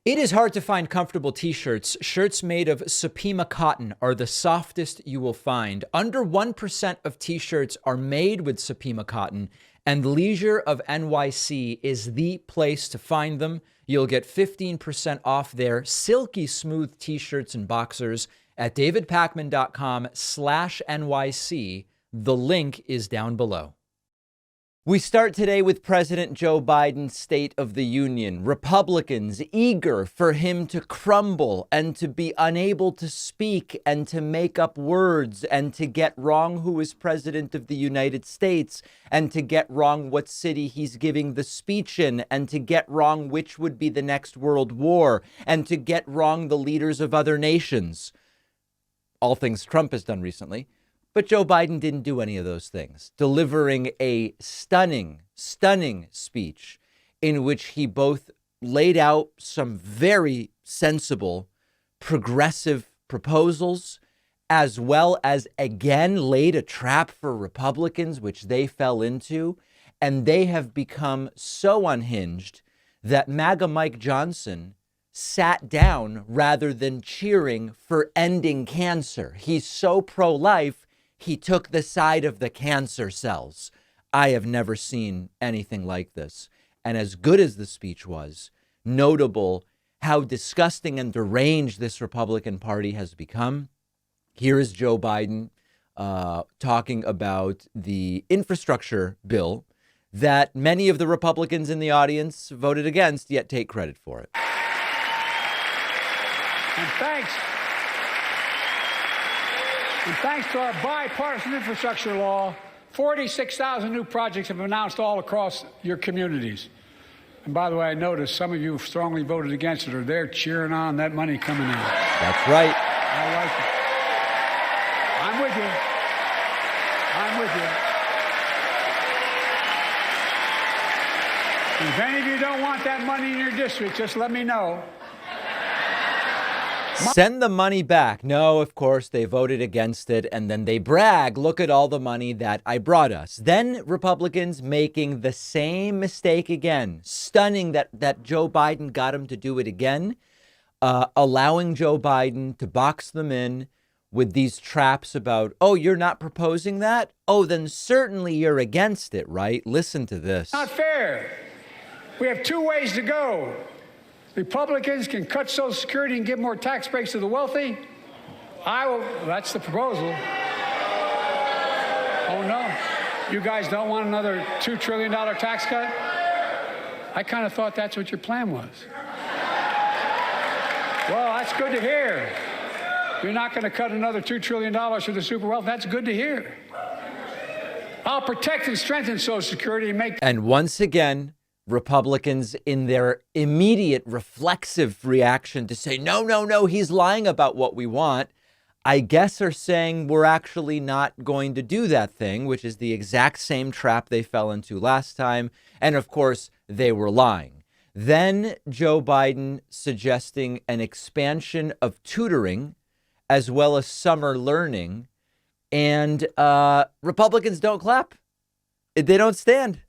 It is hard to find comfortable t-shirts. Shirts made of Supima cotton are the softest you will find. Under 1% of t-shirts are made with Supima cotton, and Leisure of NYC is the place to find them. You'll get 15% off their silky smooth t-shirts and boxers at davidpakman.com/NYC. The link is down below. We start today with President Joe Biden's State of the Union. Republicans eager for him to crumble and to be unable to speak and to make up words and to get wrong who is president of the United States and to get wrong what city he's giving the speech in and to get wrong which would be the next world war and to get wrong the leaders of other nations. All things Trump has done recently. But Joe Biden didn't do any of those things, delivering a stunning speech in which he both laid out some very sensible, progressive proposals, as well as again laid a trap for Republicans, which they fell into. And they have become so unhinged that MAGA Mike Johnson sat down rather than cheering for ending cancer. He's so pro-life. He took the side of the cancer cells. I have never seen anything like this. And as good as the speech was, notable how disgusting and deranged this Republican Party has become. Here is Joe Biden talking about the infrastructure bill that many of the Republicans in the audience voted against, yet take credit for it. And thanks to our bipartisan infrastructure law, 46,000 new projects have been announced all across your communities. And by the way, I noticed some of you strongly voted against it, or they're cheering on that money coming in. That's right. I like it. I'm with you. I'm with you. And if any of you don't want that money in your district, just let me know. Send the money back. No, of course, they voted against it. And then they brag, look at all the money that I brought us. Then Republicans making the same mistake again. Stunning that Joe Biden got him to do it again. Allowing Joe Biden to box them in with these traps about, oh, you're not proposing that? Oh, then certainly you're against it, right? Listen to this. Not fair. We have two ways to go. Republicans can cut Social Security and give more tax breaks to the wealthy. That's the proposal. Oh, no. You guys don't want another $2 trillion tax cut? I kind of thought that's what your plan was. Well, that's good to hear. You're not going to cut another $2 trillion for the super wealthy. That's good to hear. I'll protect and strengthen Social Security and make... And once again, Republicans in their immediate reflexive reaction to say, no, he's lying about what we want, I guess are saying we're actually not going to do that thing, which is the exact same trap they fell into last time. And of course, they were lying. Then Joe Biden suggesting an expansion of tutoring as well as summer learning. And Republicans don't clap. They don't stand.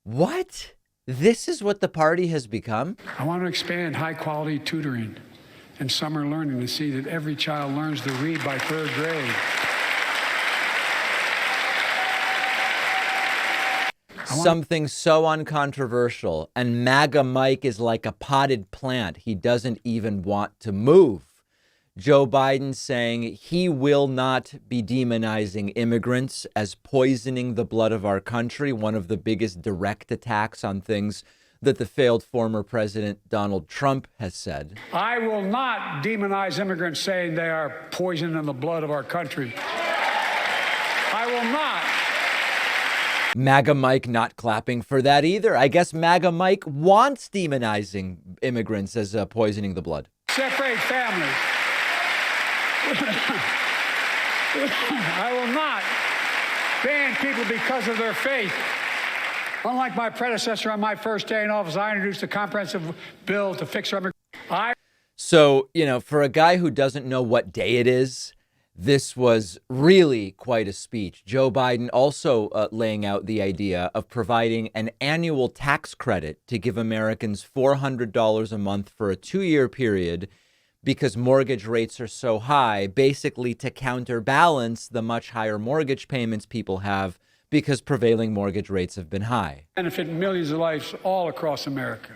What? This is what the party has become? I want to expand high-quality tutoring and summer learning to see that every child learns to read by third grade. Something so uncontroversial, and MAGA Mike is like a potted plant. He doesn't even want to move. Joe Biden saying he will not be demonizing immigrants as poisoning the blood of our country, one of the biggest direct attacks on things that the failed former president Donald Trump has said. I will not demonize immigrants saying they are poisoning the blood of our country. I will not. MAGA Mike not clapping for that either. I guess MAGA Mike wants demonizing immigrants as poisoning the blood. Separate families. I will not ban people because of their faith. Unlike my predecessor on my first day in office, I introduced a comprehensive bill to fix our... So, for a guy who doesn't know what day it is, This was really quite a speech. Joe Biden also laying out the idea of providing an annual tax credit to give Americans $400 a month for a 2-year period because mortgage rates are so high, basically to counterbalance the much higher mortgage payments people have because prevailing mortgage rates have been high. Benefit millions of lives all across America.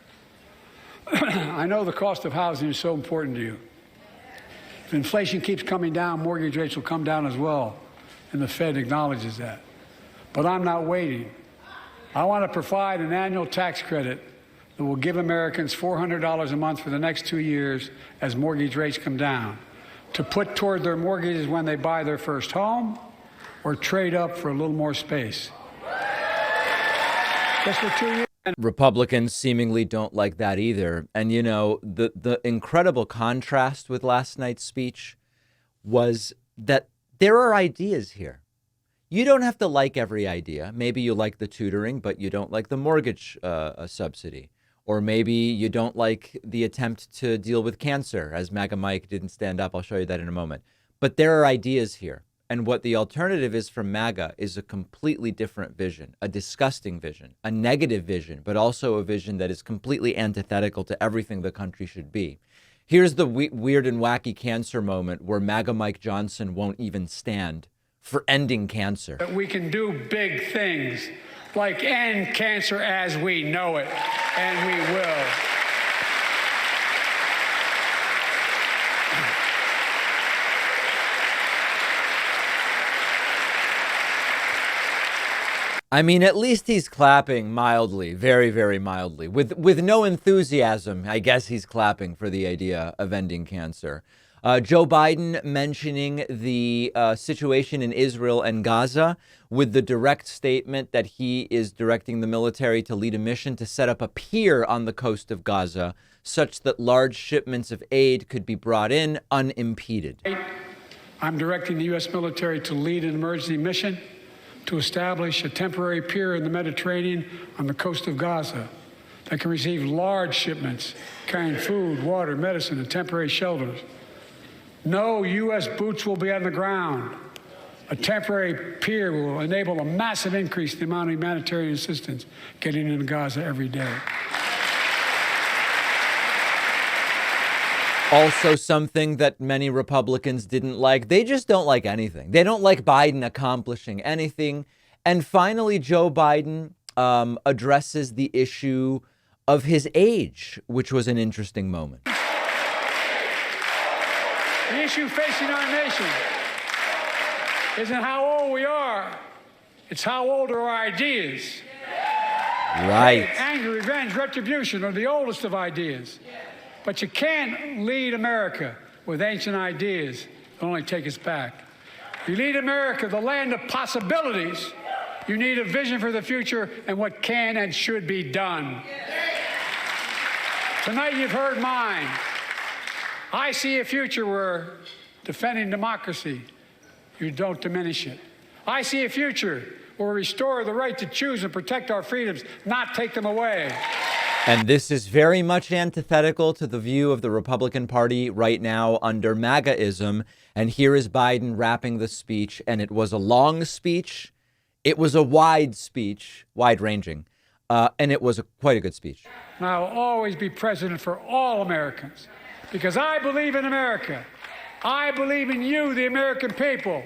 I know the cost of housing is so important to you. If inflation keeps coming down, mortgage rates will come down as well, and the Fed acknowledges that. But I'm not waiting. I want to provide an annual tax credit that will give Americans $400 a month for the next 2 years as mortgage rates come down, to put toward their mortgages when they buy their first home or trade up for a little more space. Just for 2 years. Republicans seemingly don't like that either. And, you know, the incredible contrast with last night's speech was that there are ideas here. You don't have to like every idea. Maybe you like the tutoring, but you don't like the mortgage subsidy. Or maybe you don't like the attempt to deal with cancer, as MAGA Mike didn't stand up. I'll show you that in a moment. But there are ideas here. And what the alternative is from MAGA is a completely different vision, a disgusting vision, a negative vision, but also a vision that is completely antithetical to everything the country should be. Here's the weird and wacky cancer moment where MAGA Mike Johnson won't even stand for ending cancer. We can do big things like end cancer as we know it, and we will. I mean, at least he's clapping mildly, very, very mildly, with no enthusiasm. I guess he's clapping for the idea of ending cancer. Joe Biden mentioning the situation in Israel and Gaza with the direct statement that he is directing the military to lead a mission to set up a pier on the coast of Gaza such that large shipments of aid could be brought in unimpeded. I'm directing the U.S. military to lead an emergency mission to establish a temporary pier in the Mediterranean on the coast of Gaza that can receive large shipments carrying food, water, medicine, and temporary shelters. No U.S. boots will be on the ground. A temporary pier will enable a massive increase in the amount of humanitarian assistance getting into Gaza every day. Also, something that many Republicans didn't like. They just don't like anything. They don't like Biden accomplishing anything. And finally, Joe Biden addresses the issue of his age, which was an interesting moment. The issue facing our nation isn't how old we are. It's how old are our ideas. Right. Anger, revenge, retribution are the oldest of ideas. But you can't lead America with ancient ideas that only take us back. You lead America, the land of possibilities. You need a vision for the future and what can and should be done. Tonight you've heard mine. I see a future where defending democracy, you don't diminish it. I see a future where we restore the right to choose and protect our freedoms, not take them away. And this is very much antithetical to the view of the Republican Party right now under MAGAism. And here is Biden wrapping the speech. And it was a long speech. It was a wide speech, wide-ranging. And it was quite a good speech. And I will always be president for all Americans because I believe in America. I believe in you, the American people.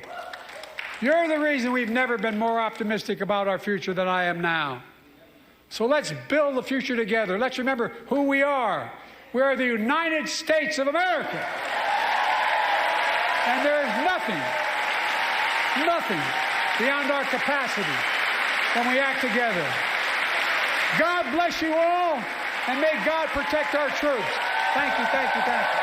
You're the reason we've never been more optimistic about our future than I am now. So let's build the future together. Let's remember who we are. We are the United States of America. And there is nothing beyond our capacity when we act together. God bless you all, and may God protect our troops. Thank you, thank you, thank you.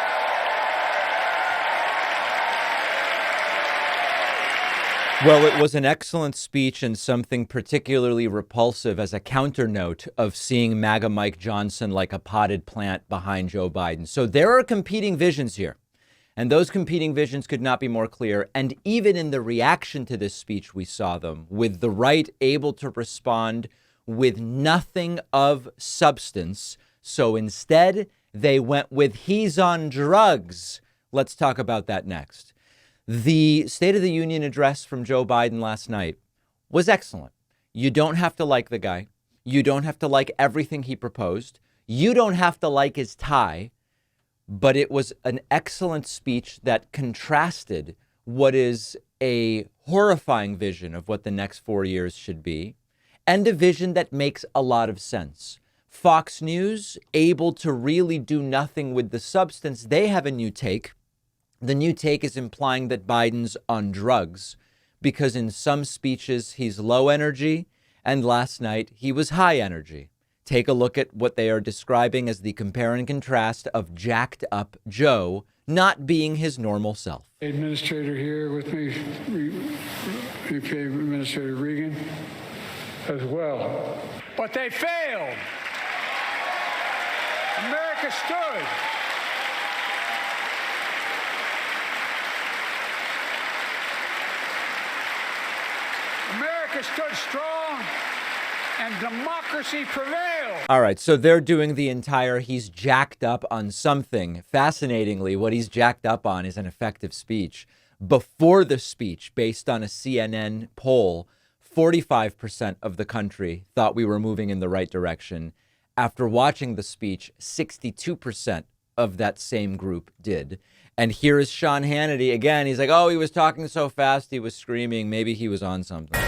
Well, it was an excellent speech and something particularly repulsive as a counter note of seeing MAGA Mike Johnson like a potted plant behind Joe Biden. So there are competing visions here, and those competing visions could not be more clear. And even in the reaction to this speech, we saw them with the right able to respond with nothing of substance. So instead, they went with he's on drugs. Let's talk about that next. The State of the Union address from Joe Biden last night was excellent. You don't have to like the guy. You don't have to like everything he proposed. You don't have to like his tie. But it was an excellent speech that contrasted what is a horrifying vision of what the next 4 years should be and a vision that makes a lot of sense. Fox News, able to really do nothing with the substance, they have a new take. The new take is implying that Biden's on drugs because in some speeches he's low energy and last night he was high energy. Take a look at what they are describing as the compare and contrast of jacked up Joe not being his normal self. Administrator here with me, UK Administrator Regan, as well. But they failed. America stood. America stood strong and democracy prevailed. All right, so they're doing the entire he's jacked up on something. Fascinatingly, what he's jacked up on is an effective speech. Before the speech, based on a CNN poll, 45% of the country thought we were moving in the right direction. After watching the speech, 62% of that same group did. And here is Sean Hannity again. He's like, oh, he was talking so fast, he was screaming. Maybe he was on something.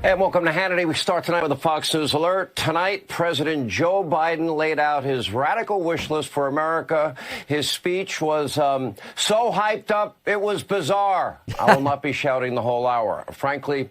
And welcome to Hannity. We start tonight with a Fox News alert. Tonight, President Joe Biden laid out his radical wish list for America. His speech was so hyped up, it was bizarre. I will not be shouting the whole hour. Frankly,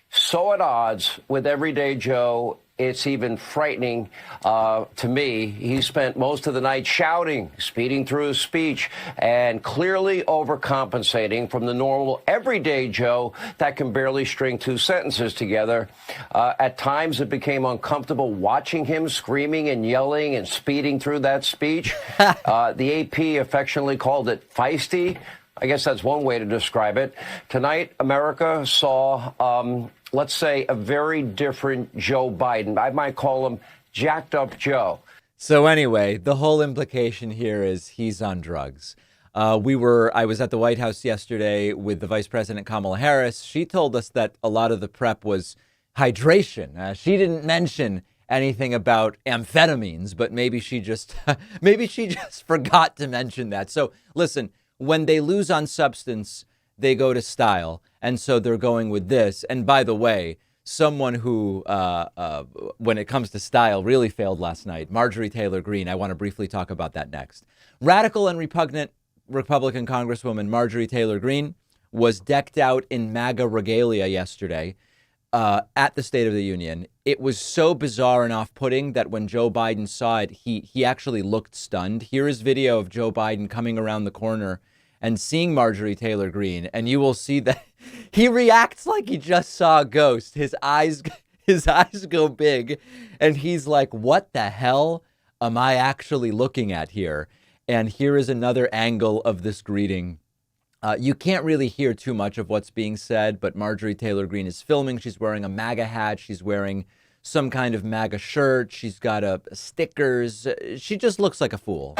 so at odds with everyday Joe, it's even frightening to me. He spent most of the night shouting, speeding through his speech, and clearly overcompensating from the normal everyday Joe that can barely string two sentences together. At times, it became uncomfortable watching him screaming and yelling and speeding through that speech. The AP affectionately called it feisty. I guess that's one way to describe it. Tonight, America saw let's say, a very different Joe Biden. I might call him jacked up Joe. So anyway, the whole implication here is he's on drugs. I was at the White House yesterday with the Vice President Kamala Harris. She told us that a lot of the prep was hydration. She didn't mention anything about amphetamines, but maybe she just forgot to mention that. So listen, when they lose on substance, they go to style. And so they're going with this. And by the way, someone who, when it comes to style, really failed last night, Marjorie Taylor Greene. I want to briefly talk about that next. Radical and repugnant Republican Congresswoman Marjorie Taylor Greene was decked out in MAGA regalia yesterday at the State of the Union. It was so bizarre and off-putting that when Joe Biden saw it, he actually looked stunned. Here is video of Joe Biden coming around the corner and seeing Marjorie Taylor Greene, and you will see that he reacts like he just saw a ghost. His eyes go big, and he's like, what the hell am I actually looking at here? And here is another angle of this greeting. You can't really hear too much of what's being said, but Marjorie Taylor Greene is filming. She's wearing a MAGA hat. She's wearing some kind of MAGA shirt. She's got stickers. She just looks like a fool.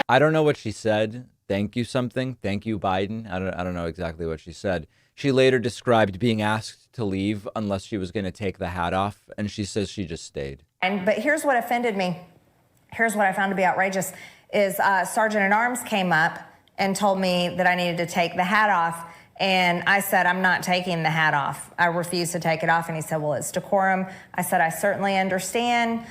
I don't know what she said. Thank you something. Thank you, Biden. I don't know exactly what she said. She later described being asked to leave unless she was going to take the hat off. And she says she just stayed. But here's what offended me. Here's what I found to be outrageous is Sergeant at Arms came up and told me that I needed to take the hat off. And I said, I'm not taking the hat off. I refuse to take it off. And he said, well, it's decorum. I said, I certainly understand.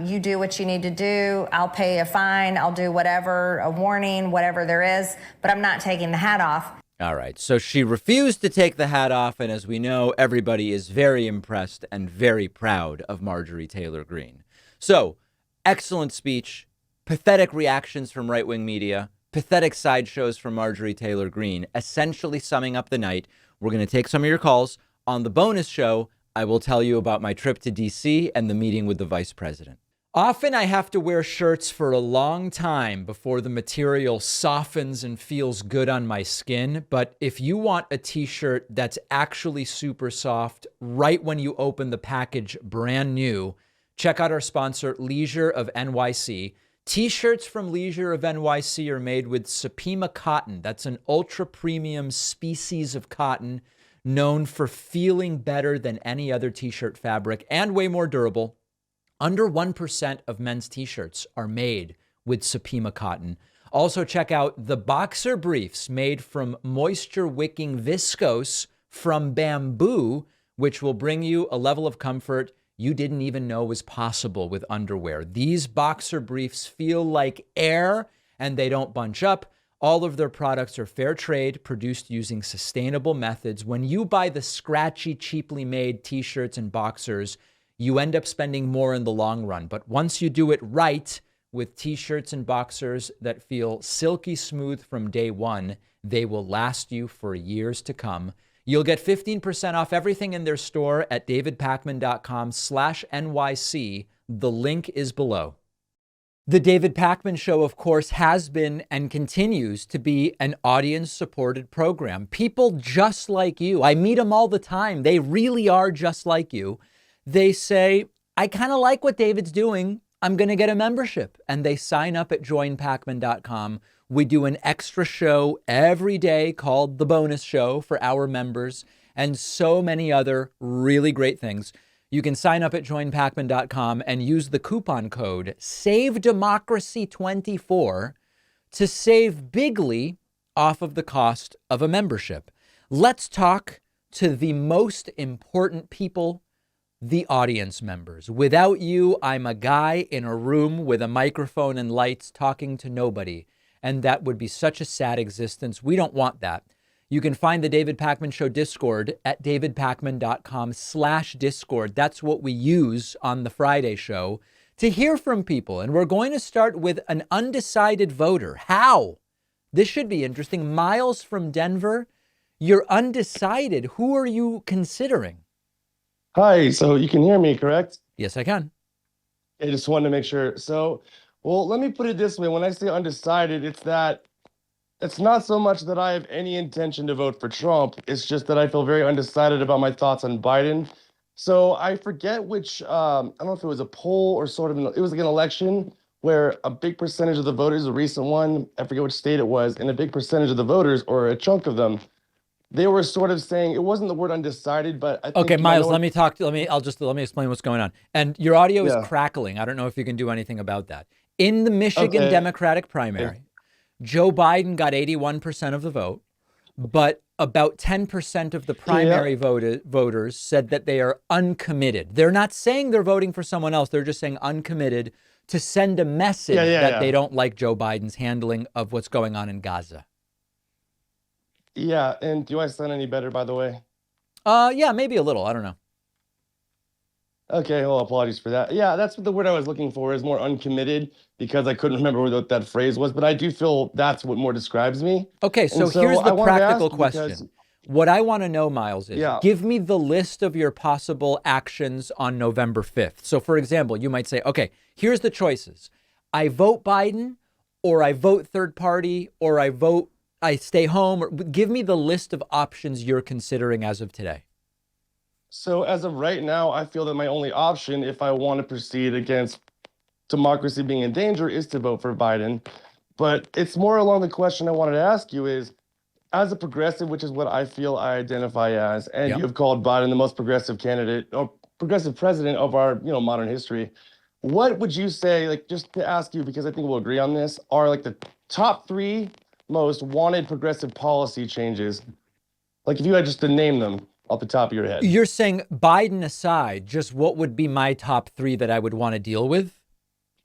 You do what you need to do. I'll pay a fine. I'll do whatever, a warning, whatever there is. But I'm not taking the hat off. All right. So she refused to take the hat off. And as we know, everybody is very impressed and very proud of Marjorie Taylor Greene. So excellent speech, pathetic reactions from right-wing media, pathetic sideshows from Marjorie Taylor Greene, essentially summing up the night. We're going to take some of your calls. On the bonus show, I will tell you about my trip to D.C. and the meeting with the vice president. Often I have to wear shirts for a long time before the material softens and feels good on my skin. But if you want a t-shirt that's actually super soft right when you open the package brand new, check out our sponsor, Leisure of NYC. T-shirts from Leisure of NYC are made with Supima cotton. That's an ultra premium species of cotton known for feeling better than any other t-shirt fabric and way more durable. Under 1% of men's t-shirts are made with Supima cotton. Also check out the boxer briefs made from moisture-wicking viscose from bamboo, which will bring you a level of comfort you didn't even know was possible with underwear. These boxer briefs feel like air and they don't bunch up. All of their products are fair trade, produced using sustainable methods. When you buy the scratchy, cheaply made t-shirts and boxers, you end up spending more in the long run. But once you do it right with t-shirts and boxers that feel silky smooth from day one, they will last you for years to come. You'll get 15% off everything in their store at davidpakman.com/NYC. The link is below. The David Pakman Show, of course, has been and continues to be an audience-supported program. People just like you, I meet them all the time. They really are just like you. They say, I kind of like what David's doing. I'm going to get a membership. And they sign up at joinpakman.com. We do an extra show every day called The Bonus Show for our members and so many other really great things. You can sign up at joinpakman.com and use the coupon code SAVEDEMOCRACY24 to save bigly off of the cost of a membership. Let's talk to the most important people, the audience members. Without you, I'm a guy in a room with a microphone and lights talking to nobody. And that would be such a sad existence. We don't want that. You can find the David Pakman Show Discord at davidpakman.com/Discord. That's what we use on the Friday show to hear from people. And we're going to start with an undecided voter. How? This should be interesting. Miles from Denver, you're undecided. Who are you considering? Hi, so you can hear me, correct? Yes, I can. I just wanted to make sure. So, well, let me put it this way. When I say undecided, it's not so much that I have any intention to vote for Trump. It's just that I feel very undecided about my thoughts on Biden. So I forget which, I don't know if it was a poll or sort of, it was like an election where a big percentage of the voters, a recent one, I forget which state it was, and a big percentage of the voters, or a chunk of them, they were sort of saying, it wasn't the word undecided, but I think... Okay, Miles, let me explain what's going on. And your audio is crackling. I don't know if you can do anything about that. In the Michigan Democratic primary, Joe Biden got 81% of the vote, but about 10% of the primary voters said that they are uncommitted. They're not saying they're voting for someone else. They're just saying uncommitted to send a message that they don't like Joe Biden's handling of what's going on in Gaza. Yeah, and do I sound any better, by the way? Yeah, maybe a little. I don't know. Okay, well, apologies for that. Yeah, that's what the word I was looking for, is more uncommitted, because I couldn't remember what that phrase was, but I do feel that's what more describes me. Okay, so here's the practical question. What I want to know, Miles, is give me the list of your possible actions on November 5th. So, for example, you might say, okay, here's the choices. I vote Biden, or I vote third party, or I stay home. Or give me the list of options you're considering as of today. So as of right now, I feel that my only option, if I want to proceed against democracy being in danger, is to vote for Biden. But it's more along the question I wanted to ask you is, as a progressive, which is what I feel I identify as, and you have called Biden the most progressive candidate or progressive president of our, modern history. What would you say, like, just to ask you, because I think we'll agree on this, are like the top 3 most wanted progressive policy changes? Like, if you had just to name them off the top of your head. You're saying Biden aside, just what would be my top 3 that I would want to deal with?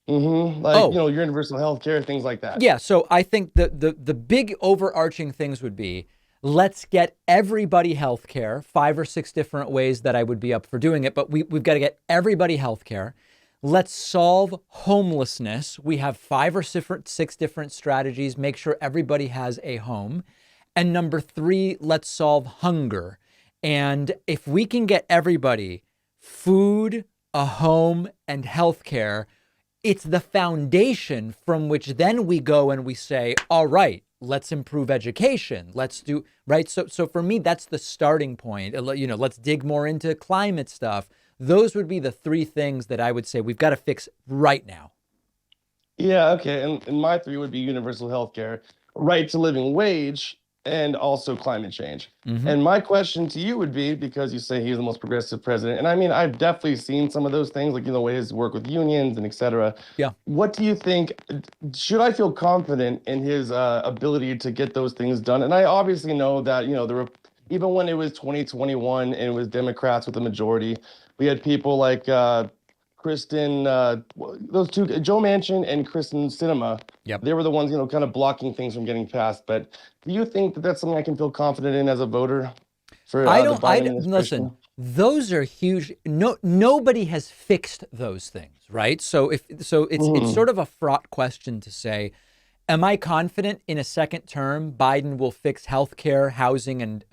Like, your universal health care, things like that. Yeah, so I think the big overarching things would be, let's get everybody health care, 5 or 6 different ways that I would be up for doing it, but we've got to get everybody health care. Let's solve homelessness. We have 5 or 6 different strategies. Make sure everybody has a home. And number 3, let's solve hunger. And if we can get everybody food, a home, and healthcare, it's the foundation from which then we go and we say, all right, let's improve education. Let's do right. So for me, that's the starting point. Let's dig more into climate stuff. Those would be the three things that I would say we've got to fix right now. Yeah, okay. And my three would be universal health care, right to living wage, and also climate change. And my question to you would be, because you say he's the most progressive president, and I mean, I've definitely seen some of those things, like, the way his work with unions and et cetera. Yeah. What do you think? Should I feel confident in his ability to get those things done? And I obviously know that, even when it was 2021 and it was Democrats with the majority, we had people like Kristen, those two, Joe Manchin and Kristen Sinema. Yep. They were the ones, kind of blocking things from getting passed. But do you think that that's something I can feel confident in as a voter for the Biden administration? Listen, those are huge. Nobody has fixed those things, right? So it's sort of a fraught question to say, am I confident in a second term Biden will fix healthcare, housing, and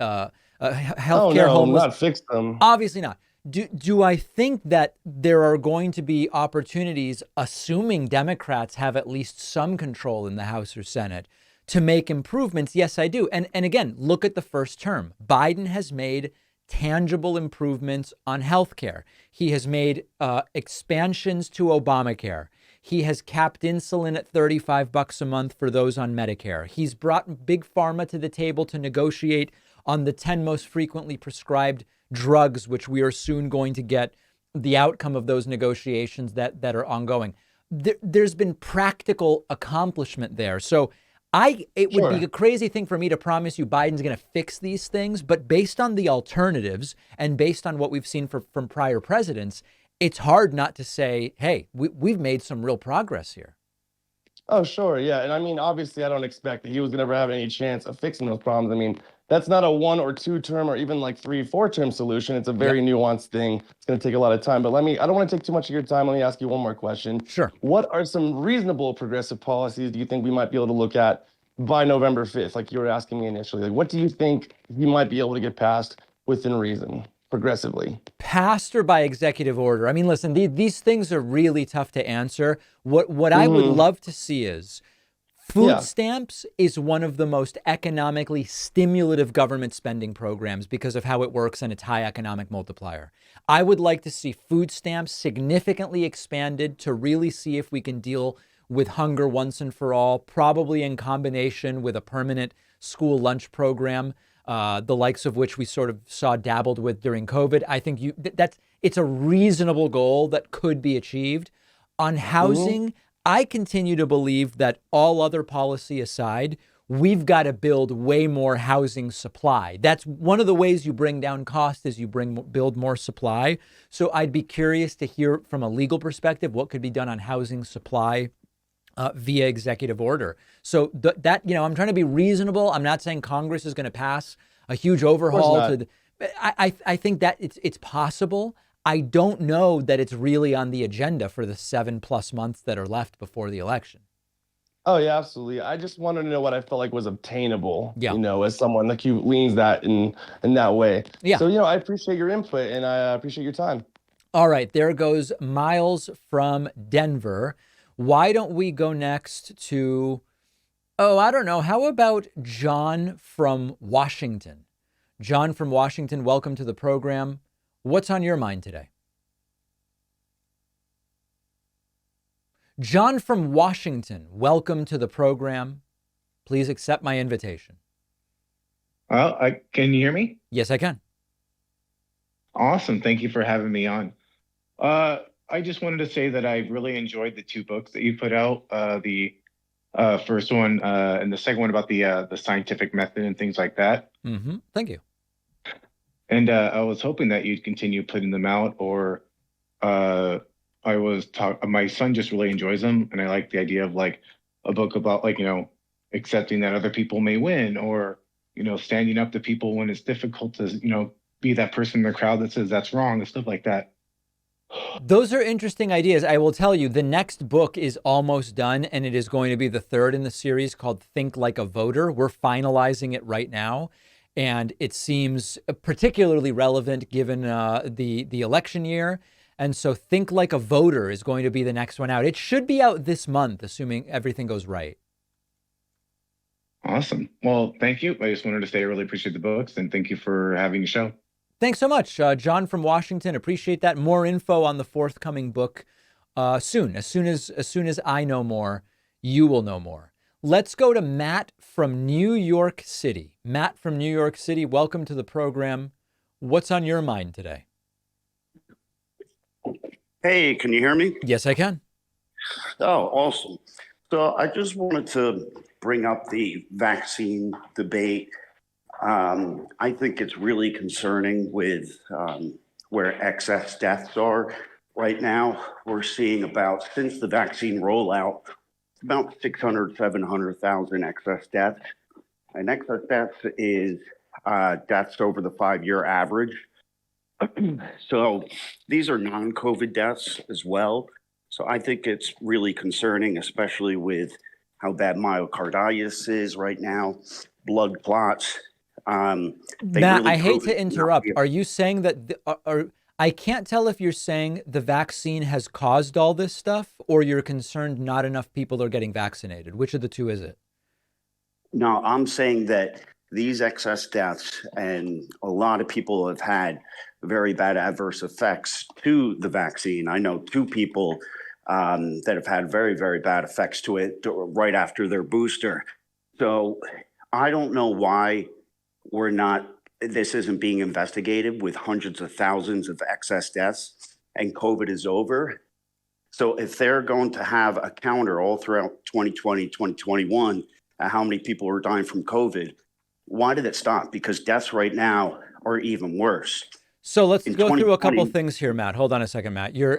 healthcare, homeless? Not fix them. Obviously not. Do I think that there are going to be opportunities, assuming Democrats have at least some control in the House or Senate, to make improvements? Yes, I do. And again, look at the first term. Biden has made tangible improvements on healthcare. He has made expansions to Obamacare. He has capped insulin at $35 a month for those on Medicare. He's brought Big Pharma to the table to negotiate on the 10 most frequently prescribed drugs, which we are soon going to get the outcome of those negotiations that are ongoing. There's been practical accomplishment there. So it would be a crazy thing for me to promise you Biden's going to fix these things, but based on the alternatives and based on what we've seen from prior presidents, it's hard not to say, hey, we've made some real progress here. Oh, sure. Yeah. And I mean, obviously, I don't expect that he was going to ever have any chance of fixing those problems. I mean, that's not a 1 or 2 term or even like 3-4 term solution. It's a very nuanced thing. It's going to take a lot of time. But I don't want to take too much of your time. Let me ask you one more question. Sure. What are some reasonable progressive policies do you think we might be able to look at by November 5th? Like you were asking me initially, like, what do you think he might be able to get passed within reason? Progressively. Passed or by executive order? I mean, listen, these things are really tough to answer. What I would love to see is food stamps is one of the most economically stimulative government spending programs because of how it works and its high economic multiplier. I would like to see food stamps significantly expanded to really see if we can deal with hunger once and for all, probably in combination with a permanent school lunch program, the likes of which we sort of saw dabbled with during COVID. I think it's a reasonable goal that could be achieved. On housing, I continue to believe that all other policy aside, we've got to build way more housing supply. That's one of the ways you bring down cost is you build more supply. So I'd be curious to hear from a legal perspective what could be done on housing supply via executive order. So I'm trying to be reasonable. I'm not saying Congress is going to pass a huge overhaul. I think that it's possible. I don't know that it's really on the agenda for the 7+ months that are left before the election. Oh, yeah, absolutely. I just wanted to know what I felt like was obtainable, as someone like you leans that in that way. Yeah. So, I appreciate your input and I appreciate your time. All right. There goes Miles from Denver. Why don't we go next to, I don't know. How about John from Washington? John from Washington, welcome to the program. What's on your mind today? John from Washington, welcome to the program. Please accept my invitation. Well, can you hear me? Yes, I can. Awesome. Thank you for having me on. I just wanted to say that I really enjoyed the 2 books that you put out. The first one and the second one about the scientific method and things like that. Mm-hmm. Thank you. And I was hoping that you'd continue putting them out, or my son just really enjoys them, and I like the idea of like a book about accepting that other people may win, or standing up to people when it's difficult to be that person in the crowd that says that's wrong and stuff like that. Those are interesting ideas. I will tell you, the next book is almost done, and it is going to be the 3rd in the series called Think Like a Voter. We're finalizing it right now, and it seems particularly relevant given the election year And so Think Like a Voter is going to be the next one out. It should be out this month, assuming everything goes right. Awesome. Well, thank you. I just wanted to say I really appreciate the books, and thank you for having the show. Thanks so much, John from Washington. Appreciate that. More info on the forthcoming book soon. As soon as I know more, you will know more. Let's go to Matt from New York City. Matt from New York City, welcome to the program. What's on your mind today? Hey, can you hear me? Yes, I can. Oh, awesome. So I just wanted to bring up the vaccine debate. I think it's really concerning with where excess deaths are right now. We're seeing since the vaccine rollout, about 600, 700,000 excess deaths. And excess deaths is deaths over the 5-year average. So these are non-COVID deaths as well. So I think it's really concerning, especially with how bad myocarditis is right now, blood clots. Matt, I hate to interrupt. Are you saying that I can't tell if you're saying the vaccine has caused all this stuff or you're concerned not enough people are getting vaccinated? Which of the two is it? No, I'm saying that these excess deaths, and a lot of people have had very bad adverse effects to the vaccine. I know 2 people that have had very, very bad effects to it right after their booster. So I don't know why this isn't being investigated with hundreds of thousands of excess deaths and COVID is over. So if they're going to have a counter all throughout 2020, 2021, how many people are dying from COVID, why did it stop? Because deaths right now are even worse. So let's go through a couple things here, Matt. Hold on a second, Matt. You're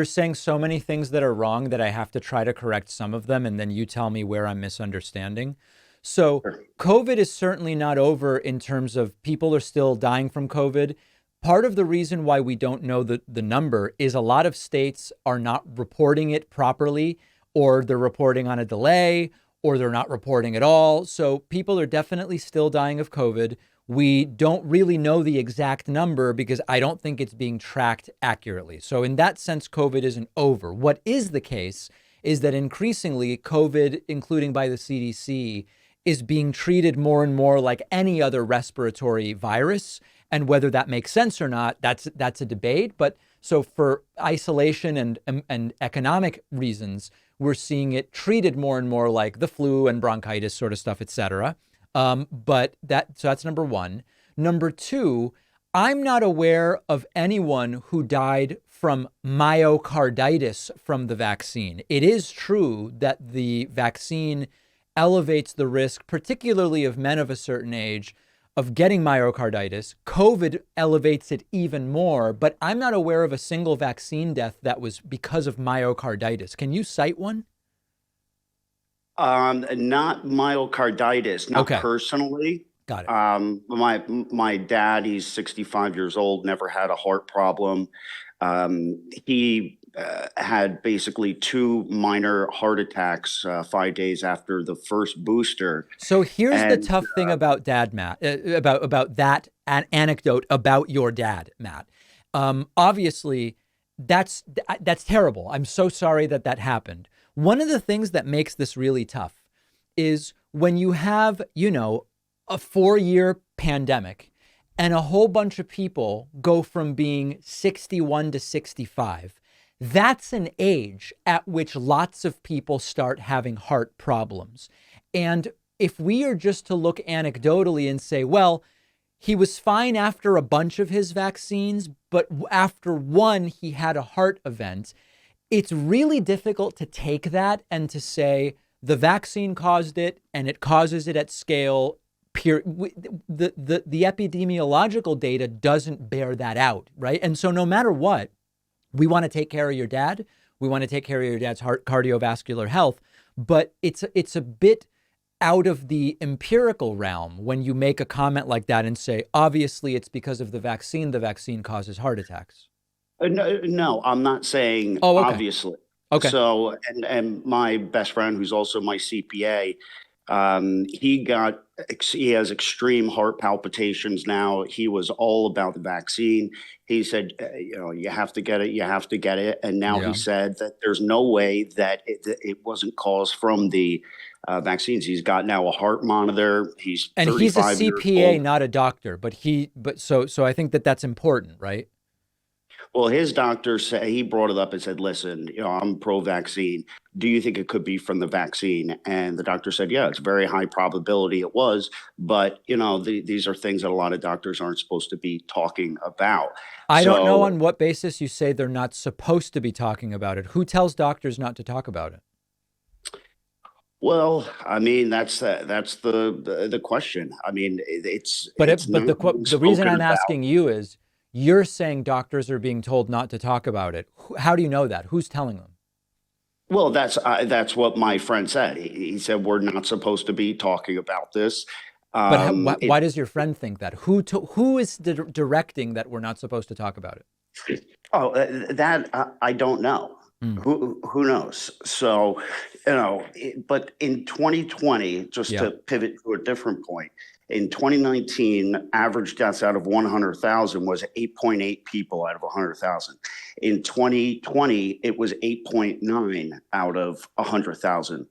saying so many things that are wrong that I have to try to correct some of them, and then you tell me where I'm misunderstanding. So COVID is certainly not over in terms of people are still dying from COVID. Part of the reason why we don't know the number is a lot of states are not reporting it properly, or they're reporting on a delay, or they're not reporting at all. So people are definitely still dying of COVID. We don't really know the exact number because I don't think it's being tracked accurately. So in that sense, COVID isn't over. What is the case is that increasingly COVID, including by the CDC, is being treated more and more like any other respiratory virus. And whether that makes sense or not, that's a debate. But so for isolation and economic reasons, we're seeing it treated more and more like the flu and bronchitis sort of stuff, et cetera. So that's number one. Number two, I'm not aware of anyone who died from myocarditis from the vaccine. It is true that the vaccine elevates the risk, particularly of men of a certain age, of getting myocarditis. COVID elevates it even more, but I'm not aware of a single vaccine death that was because of myocarditis. Can you cite one? Not myocarditis, not personally. Got it. My dad, he's 65 years old, never had a heart problem. He had basically 2 minor heart attacks 5 days after the first booster. So here's the tough thing about Dad, Matt, about that anecdote about your dad, Matt. Obviously, that's terrible. I'm so sorry that happened. One of the things that makes this really tough is when you have, a 4-year pandemic and a whole bunch of people go from being 61 to 65. That's an age at which lots of people start having heart problems. And if we are just to look anecdotally and say, well, he was fine after a bunch of his vaccines, but after one, he had a heart event. It's really difficult to take that and to say the vaccine caused it and it causes it at scale. The epidemiological data doesn't bear that out, right? And so no matter what, we want to take care of your dad. We want to take care of your dad's heart cardiovascular health, but it's a bit out of the empirical realm when you make a comment like that and say, obviously it's because of the vaccine causes heart attacks. No, I'm not saying obviously. Okay. So, and my best friend, who's also my CPA, He has extreme heart palpitations now. He was all about the vaccine. He said, you have to get it. You have to get it. And now he said that there's no way that it wasn't caused from the vaccines. He's got now a heart monitor. He's a CPA, not a doctor, so I think that's important, right? Well, his doctor said, he brought it up and said, listen, I'm pro-vaccine. Do you think it could be from the vaccine? And the doctor said, yeah, it's a very high probability it was. But, these are things that a lot of doctors aren't supposed to be talking about. I don't know on what basis you say they're not supposed to be talking about it. Who tells doctors not to talk about it? Well, I mean, that's the question. I mean, the reason I'm asking you is, you're saying doctors are being told not to talk about it. How do you know that? Who's telling them? Well, that's what my friend said. He said we're not supposed to be talking about this. But why does your friend think that? Who is directing that we're not supposed to talk about it? Oh, that I don't know. Who knows? So, but in 2020, just to pivot to a different point, in 2019, average deaths out of 100,000 was 8.8 people out of 100,000. In 2020, it was 8.9 out of 100,000.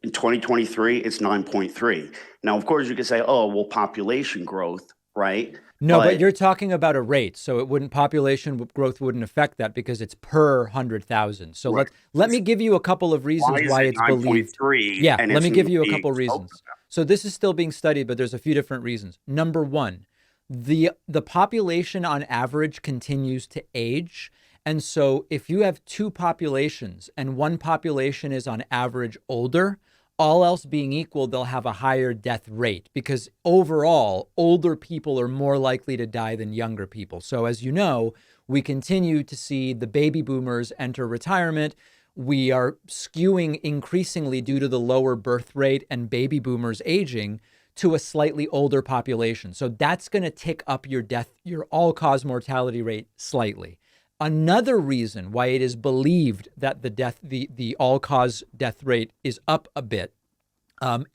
In 2023, it's 9.3. Now, of course, you could say, oh, well, population growth, right? No, but you're talking about a rate, so population growth wouldn't affect that because it's per 100,000. So right. let me give you a couple of reasons why it's believed. Yeah, let me give you a couple reasons. So this is still being studied, but there's a few different reasons. Number one, the population on average continues to age. And so if you have two populations and one population is on average older, all else being equal, they'll have a higher death rate because overall, older people are more likely to die than younger people. So as you know, we continue to see the baby boomers enter retirement. We are skewing increasingly due to the lower birth rate and baby boomers aging to a slightly older population. So that's going to tick up your all-cause mortality rate slightly. Another reason why it is believed that the all-cause death rate is up a bit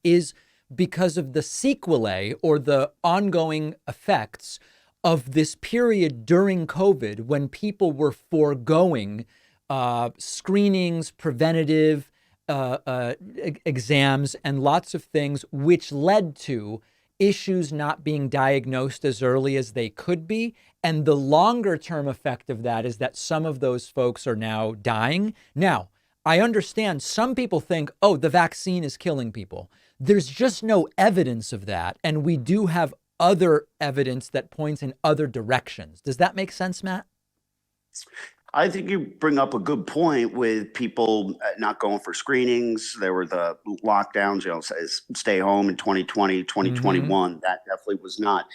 is because of the sequelae or the ongoing effects of this period during COVID when people were foregoing screenings, preventative exams, and lots of things, which led to issues not being diagnosed as early as they could be. And the longer term effect of that is that some of those folks are now dying. Now, I understand some people think, oh, the vaccine is killing people. There's just no evidence of that. And we do have other evidence that points in other directions. Does that make sense, Matt? I think you bring up a good point with people not going for screenings. There were the lockdowns, stay home in 2020, 2021. That definitely was not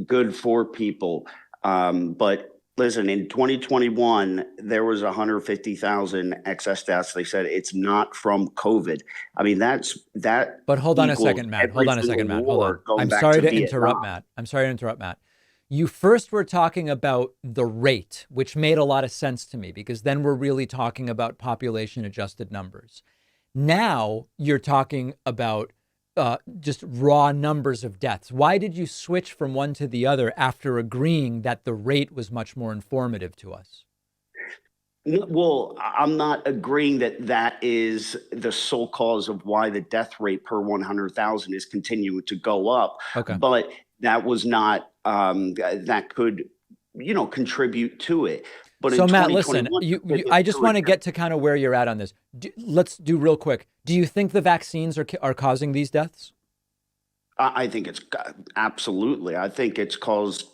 good for people. But listen, in 2021, there was 150,000 excess deaths. They said it's not from COVID. I mean, that. But hold on a second, Matt. Hold on. I'm sorry to interrupt, Matt. You first were talking about the rate, which made a lot of sense to me because then we're really talking about population adjusted numbers. Now you're talking about just raw numbers of deaths. Why did you switch from one to the other after agreeing that the rate was much more informative to us? Well, I'm not agreeing that is the sole cause of why the death rate per 100,000 is continuing to go up. Okay. But that was not that could, contribute to it. But so Matt, listen, I just want to get to kind of where you're at on this. Let's do real quick. Do you think the vaccines are causing these deaths? I think it's absolutely. I think it's caused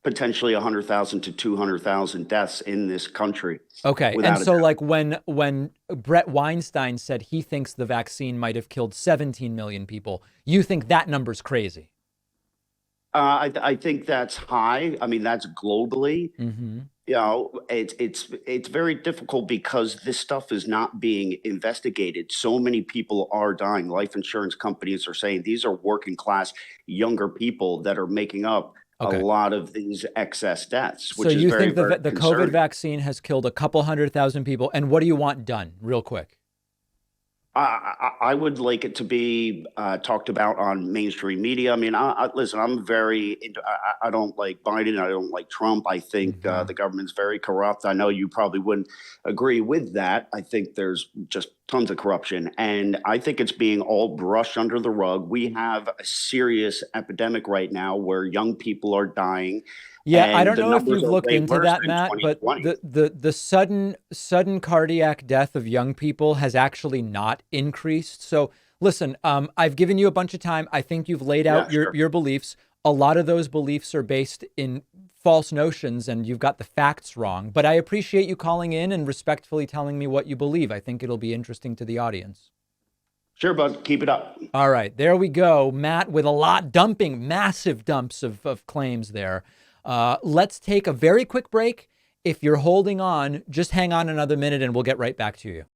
potentially 100,000 to 200,000 deaths in this country. Okay. And so like when Brett Weinstein said he thinks the vaccine might have killed 17 million people, you think that number's crazy? I think that's high. I mean, that's globally. Mm-hmm. It's very difficult because this stuff is not being investigated. So many people are dying. Life insurance companies are saying these are working class, younger people that are making up a lot of these excess deaths. Which so you is very, think the very COVID vaccine has killed a couple 100,000 people, and what do you want done, real quick? I would like it to be talked about on mainstream media. I mean, listen, I'm very into, I don't like Biden. I don't like Trump. I think the government's very corrupt. I know you probably wouldn't agree with that. I think there's just tons of corruption. And I think it's being all brushed under the rug. We have a serious epidemic right now where young people are dying. Yeah, I And don't the know if numbers you've are looked way into worse that, than Matt, but 2020. the sudden cardiac death of young people has actually not increased. So listen, I've given you a bunch of time. I think you've laid out Yeah, sure. your beliefs. A lot of those beliefs are based in false notions, and you've got the facts wrong. But I appreciate you calling in and respectfully telling me what you believe. I think it'll be interesting to the audience. Sure, bud. Keep it up. All right, there we go. Matt with a lot dumping, massive dumps of claims there. Let's take a very quick break. If you're holding on, just hang on another minute and we'll get right back to you.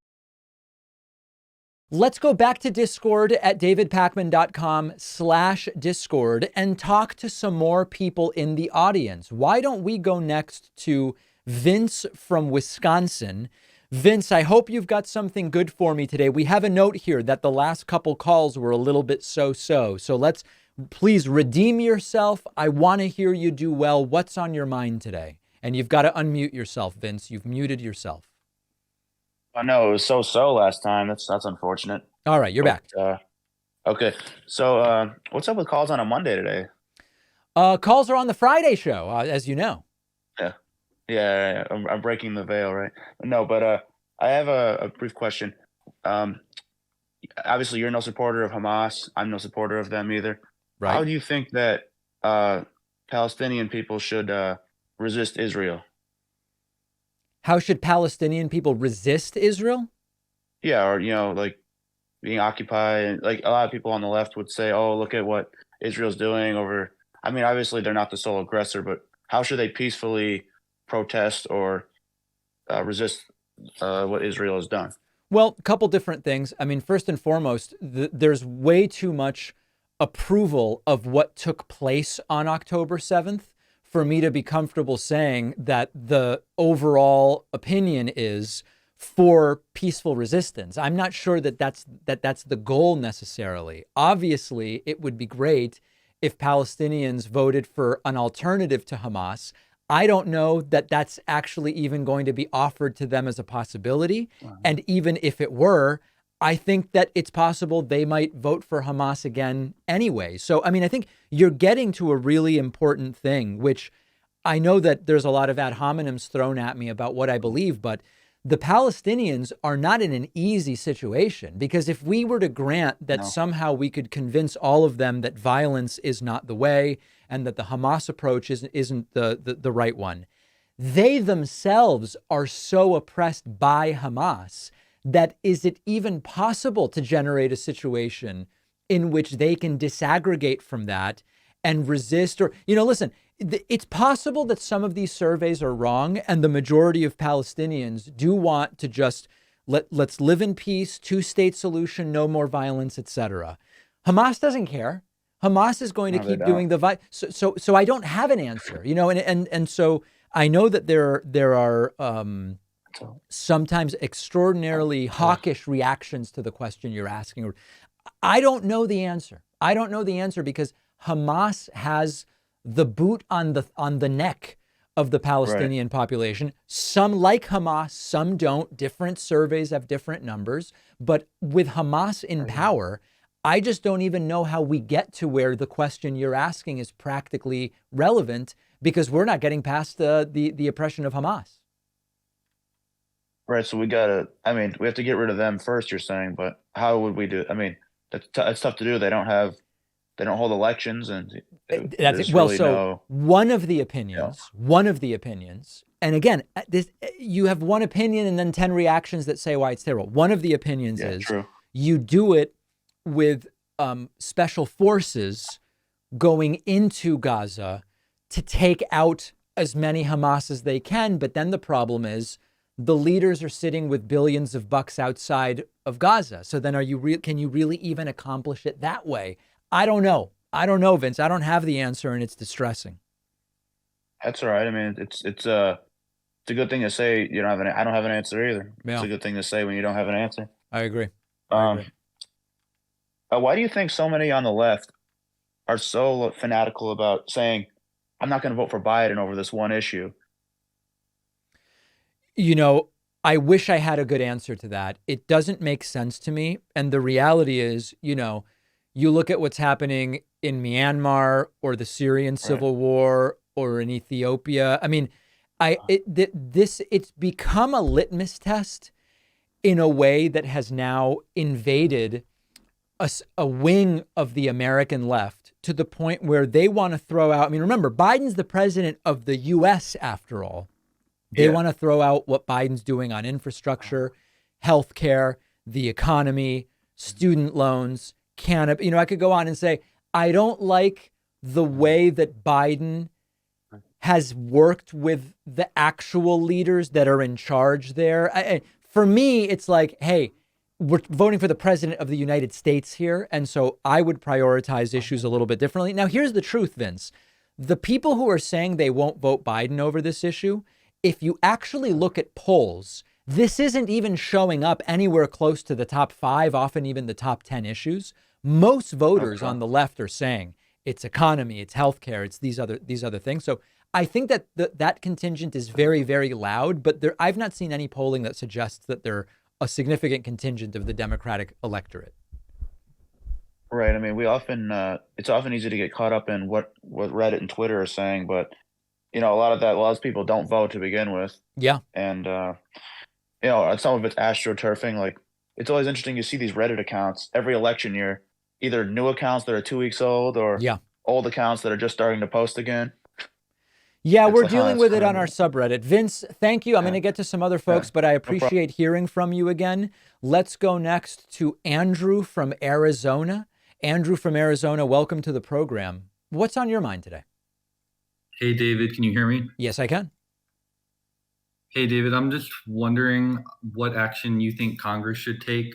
Let's go back to Discord at davidpakman.com/Discord and talk to some more people in the audience. Why don't we go next to Vince from Wisconsin? Vince, I hope you've got something good for me today. We have a note here that the last couple calls were a little bit so-so. So let's please redeem yourself. I want to hear you do well. What's on your mind today? And you've got to unmute yourself, Vince. You've muted yourself. I know it was so last time. That's unfortunate. All right, you're back. Okay. So what's up with calls on a Monday today? Calls are on the Friday show, as you know. Yeah. I'm breaking the veil, right? No, but I have a brief question. Obviously, you're no supporter of Hamas. I'm no supporter of them either. Right. How do you think that Palestinian people should resist Israel? How should Palestinian people resist Israel? Yeah, or like being occupied. Like a lot of people on the left would say, "Oh, look at what Israel's doing over." I mean, obviously they're not the sole aggressor, but how should they peacefully protest or resist what Israel has done? Well, a couple different things. I mean, first and foremost, there's way too much approval of what took place on October 7th for me to be comfortable saying that the overall opinion is for peaceful resistance. I'm not sure that that's the goal necessarily. Obviously, it would be great if Palestinians voted for an alternative to Hamas. I don't know that that's actually even going to be offered to them as a possibility. Wow. And even if it were, I think that it's possible they might vote for Hamas again anyway. So, I mean, I think you're getting to a really important thing, which I know that there's a lot of ad hominems thrown at me about what I believe, but the Palestinians are not in an easy situation, because if we were to grant that somehow we could convince all of them that violence is not the way and that the Hamas approach isn't the right one, they themselves are so oppressed by Hamas that is it even possible to generate a situation in which they can disaggregate from that and resist? Or, listen, it's possible that some of these surveys are wrong and the majority of Palestinians do want to just let's live in peace, two-state solution, no more violence, etc. Hamas doesn't care. Hamas is going to keep doing the so I don't have an answer, and so I know that there are sometimes extraordinarily hawkish reactions to the question you're asking. I don't know the answer. I don't know the answer because Hamas has the boot on the neck of the Palestinian population. Some like Hamas, some don't. Different surveys have different numbers. But with Hamas in power, I just don't even know how we get to where the question you're asking is practically relevant, because we're not getting past the oppression of Hamas. Right. So we have to get rid of them first, you're saying, but how would we do it? I mean, it's tough to do. They don't hold elections, and one of the opinions, and again, you have one opinion and then 10 reactions that say why it's terrible. One of the opinions is true. You do it with special forces going into Gaza to take out as many Hamas as they can. But then the problem is the leaders are sitting with billions of bucks outside of Gaza. So then can you really even accomplish it that way? I don't know, Vince. I don't have the answer, and it's distressing. That's all right. I mean, it's a good thing to say. I don't have an answer either. Yeah. It's a good thing to say when you don't have an answer. I agree. agree. Why do you think so many on the left are so fanatical about saying, I'm not going to vote for Biden over this one issue? You know, I wish I had a good answer to that. It doesn't make sense to me. And the reality is, you know, you look at what's happening in Myanmar or the Syrian civil war or in Ethiopia. I mean, it's become a litmus test in a way that has now invaded a wing of the American left to the point where they want to throw out. I mean, remember, Biden's the president of the U.S. after all. They want to throw out what Biden's doing on infrastructure, healthcare, the economy, student loans, cannabis. You know, I could go on and say, I don't like the way that Biden has worked with the actual leaders that are in charge there. For me, it's like, hey, we're voting for the president of the United States here. And so I would prioritize issues a little bit differently. Now, here's the truth, Vince. The people who are saying they won't vote Biden over this issue, if you actually look at polls, this isn't even showing up anywhere close to the top 5, often even the top 10 issues. Most voters on the left are saying it's economy, it's healthcare, it's these other things. So I think that that contingent is very, very loud, but I've not seen any polling that suggests that they're a significant contingent of the Democratic electorate. Right. I mean, it's often easy to get caught up in what Reddit and Twitter are saying, but you know, a lot of people don't vote to begin with. Yeah. And you know, some of it's astroturfing. Like, it's always interesting. You see these Reddit accounts every election year, either new accounts that are 2 weeks old or old accounts that are just starting to post again. Yeah, we're dealing with it on our subreddit. Vince, thank you. I'm going to get to some other folks, but I appreciate hearing from you again. Let's go next to Andrew from Arizona. Andrew from Arizona, welcome to the program. What's on your mind today? Hey, David, can you hear me? Yes, I can. Hey, David, I'm just wondering what action you think Congress should take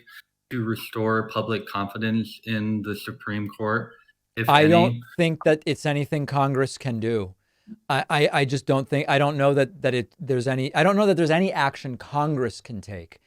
to restore public confidence in the Supreme Court, if I any. don't think that it's anything Congress can do. I just don't think, I don't know that there's any action Congress can take.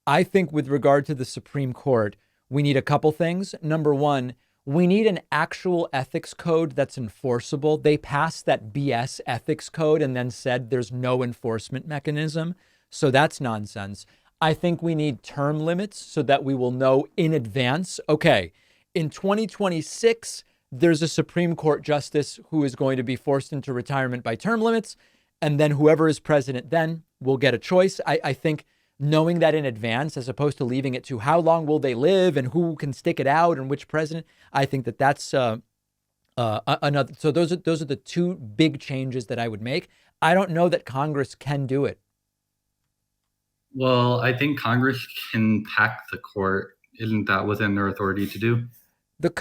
I think with regard to the Supreme Court, we need a couple things. Number one, we need an actual ethics code that's enforceable. They passed that BS ethics code and then said there's no enforcement mechanism. So that's nonsense. I think we need term limits so that we will know in advance, okay, in 2026, there's a Supreme Court justice who is going to be forced into retirement by term limits. And then whoever is president then will get a choice. I think knowing that in advance, as opposed to leaving it to how long will they live and who can stick it out and which president, I think that's another. So those are the two big changes that I would make. I don't know that Congress can do it. Well, I think Congress can pack the court. Isn't that within their authority to do?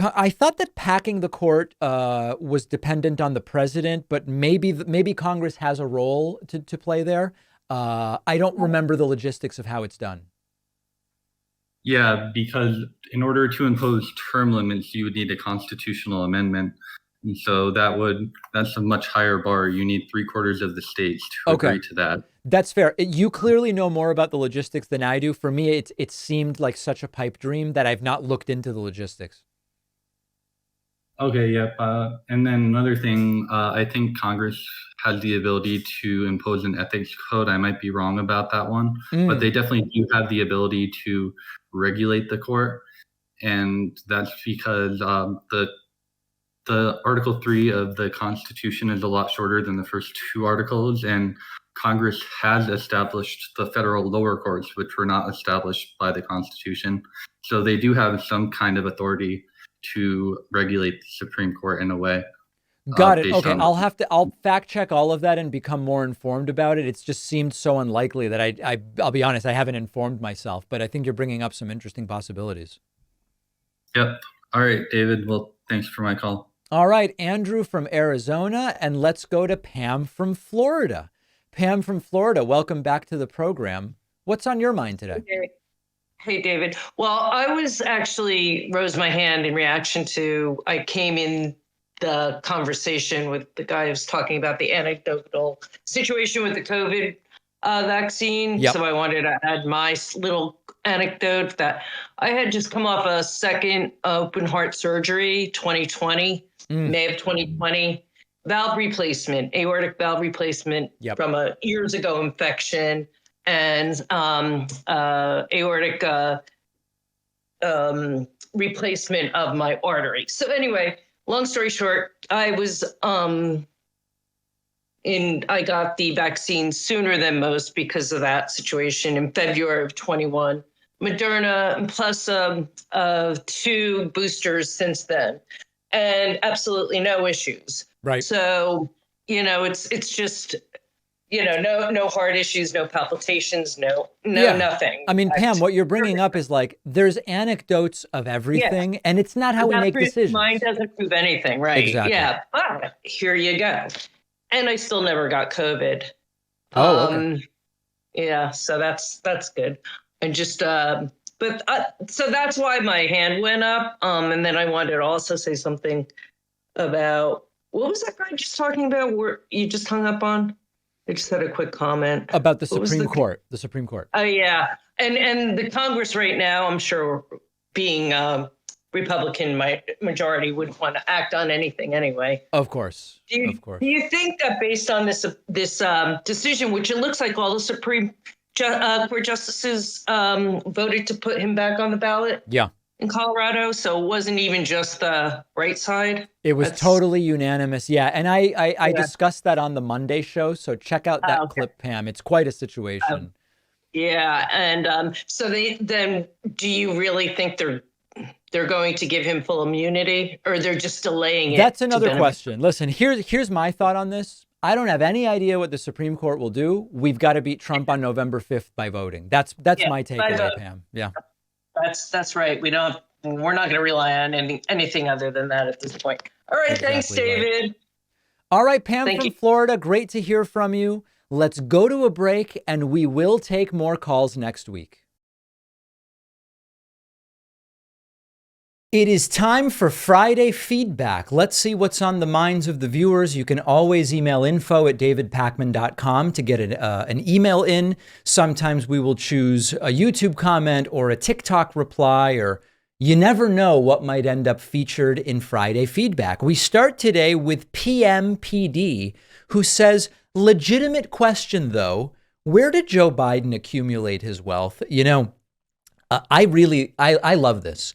I thought that packing the court was dependent on the president, but maybe Congress has a role to play there. I don't remember the logistics of how it's done. Yeah, because in order to impose term limits, you would need a constitutional amendment. And so that's a much higher bar. You need 3/4 of the states to agree to that. That's fair. You clearly know more about the logistics than I do. For me, it seemed like such a pipe dream that I've not looked into the logistics. Okay, yep. And then another thing, I think Congress has the ability to impose an ethics code. I might be wrong about that one, but they definitely do have the ability to regulate the court. And that's because the Article 3 of the Constitution is a lot shorter than the first two articles, and Congress has established the federal lower courts, which were not established by the Constitution. So they do have some kind of authority to regulate the Supreme Court in a way. Got it. Okay. I'll fact check all of that and become more informed about it. It's just seemed so unlikely that I'll be honest, I haven't informed myself, but I think you're bringing up some interesting possibilities. Yep. All right, David. Well, thanks for my call. All right, Andrew from Arizona, and let's go to Pam from Florida. Pam from Florida, welcome back to the program. What's on your mind today? Hey, David. Well, I was actually rose my hand in reaction to, I came in the conversation with the guy who's talking about the anecdotal situation with the COVID vaccine. Yep. So I wanted to add my little anecdote that I had just come off a second open heart surgery, 2020, May of 2020, valve replacement, aortic valve replacement from a years ago infection, and aortic replacement of my artery. So anyway, long story short, I was I got the vaccine sooner than most because of that situation in February of 21. Moderna plus 2 boosters since then, and absolutely no issues. Right. So, it's just, no heart issues, no palpitations, no nothing. I mean, Pam, what you're bringing up is like, there's anecdotes of everything, and it's not how we make decisions. Mine doesn't prove anything, right? Exactly. Yeah, but here you go. And I still never got COVID. Oh, okay. Yeah, so that's good. And just, so that's why my hand went up. And then I wanted to also say something about, what was that guy just talking about? Where you just hung up on? I just had a quick comment about the Supreme Court. The Supreme Court. Oh yeah, and the Congress right now, I'm sure, being Republican majority, would want to act on anything anyway. Of course. Do you think that based on this decision, which it looks like all the Supreme Court justices voted to put him back on the balllet? Yeah. In Colorado, so it wasn't even just the right side. It was totally unanimous. Yeah, and I discussed that on the Monday show. So check out that clip, Pam. It's quite a situation. Yeah, and so then do you really think they're going to give him full immunity, or they're just delaying it? That's another question. Listen, here's my thought on this. I don't have any idea what the Supreme Court will do. We've got to beat Trump on November 5th by voting. That's my takeaway, Pam. Yeah. That's right. We're not going to rely on anything other than that at this point. All right. Exactly. Thanks, David. Right. All right, Pam from Florida. Great to hear from you. Let's go to a break, and we will take more calls next week. It is time for Friday feedback. Let's see what's on the minds of the viewers. You can always email info@davidpakman.com to get an email in. Sometimes we will choose a YouTube comment or a TikTok reply, or you never know what might end up featured in Friday feedback. We start today with PMPD, who says, legitimate question though, where did Joe Biden accumulate his wealth? I love this,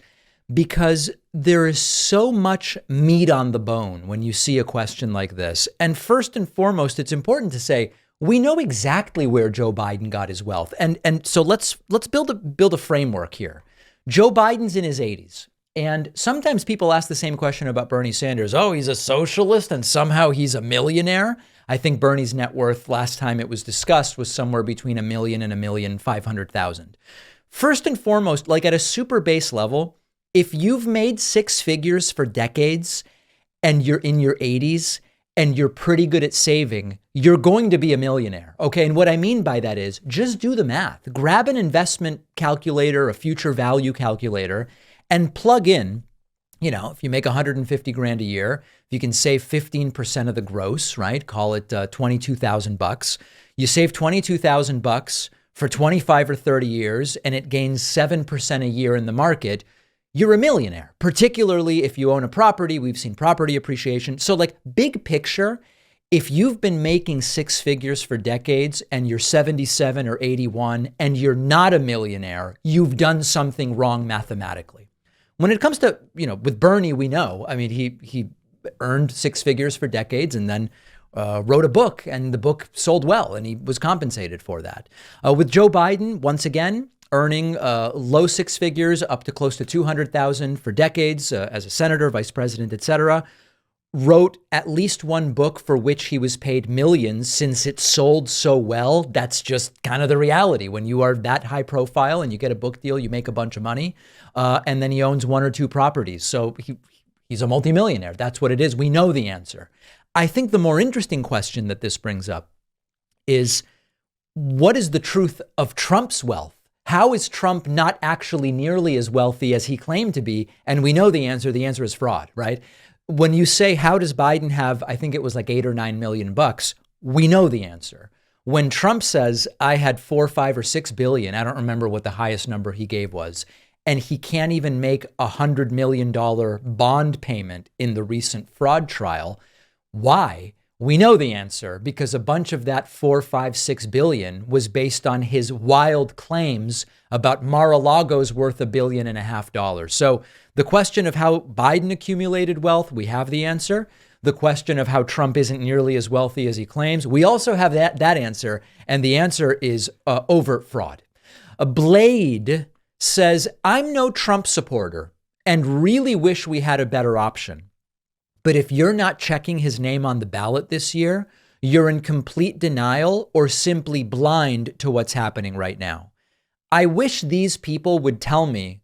because there is so much meat on the bone when you see a question like this. And first and foremost, it's important to say, we know exactly where Joe Biden got his wealth. And so let's build a framework here. Joe Biden's in his 80s. And sometimes people ask the same question about Bernie Sanders. Oh, he's a socialist and somehow he's a millionaire. I think Bernie's net worth last time it was discussed was somewhere between $1 million and $1,500,000. First and foremost, like at a super base level, if you've made 6 figures for decades and you're in your 80s and you're pretty good at saving, you're going to be a millionaire. Okay. And what I mean by that is just do the math. Grab an investment calculator, a future value calculator, and plug in, if you make 150 grand a year, you can save 15% of the gross, right? Call it $22,000. You save $22,000 for 25 or 30 years, and it gains 7% a year in the market. You're a millionaire, particularly if you own a property. We've seen property appreciation. So like big picture, if you've been making 6 figures for decades and you're 77 or 81 and you're not a millionaire, you've done something wrong mathematically. When it comes to, with Bernie, we know, I mean, he earned 6 figures for decades and then wrote a book, and the book sold well and he was compensated for that. With Joe Biden, once again, earning low 6 figures up to close to 200,000 for decades as a senator, vice president, etc. Wrote at least one book for which he was paid millions since it sold so well. That's just kind of the reality. When you are that high profile and you get a book deal, you make a bunch of money. And then he owns 1 or 2 properties. So he's a multimillionaire. That's what it is. We know the answer. I think the more interesting question that this brings up is, what is the truth of Trump's wealth? How is Trump not actually nearly as wealthy as he claimed to be? And we know the answer. The answer is fraud, right? When you say, how does Biden have, I think it was like $8 or $9 million bucks, we know the answer. When Trump says, I had 4, 5, or 6 billion, I don't remember what the highest number he gave was, and he can't even make $100 million bond payment in the recent fraud trial. Why? We know the answer, because a bunch of that 4, 5, 6 billion was based on his wild claims about Mar-a-Lago's worth $1.5 billion. So the question of how Biden accumulated wealth, we have the answer. The question of how Trump isn't nearly as wealthy as he claims, we also have that answer. And the answer is overt fraud. A Blade says, I'm no Trump supporter and really wish we had a better option. But if you're not checking his name on the ballot this year, you're in complete denial or simply blind to what's happening right now. I wish these people would tell me,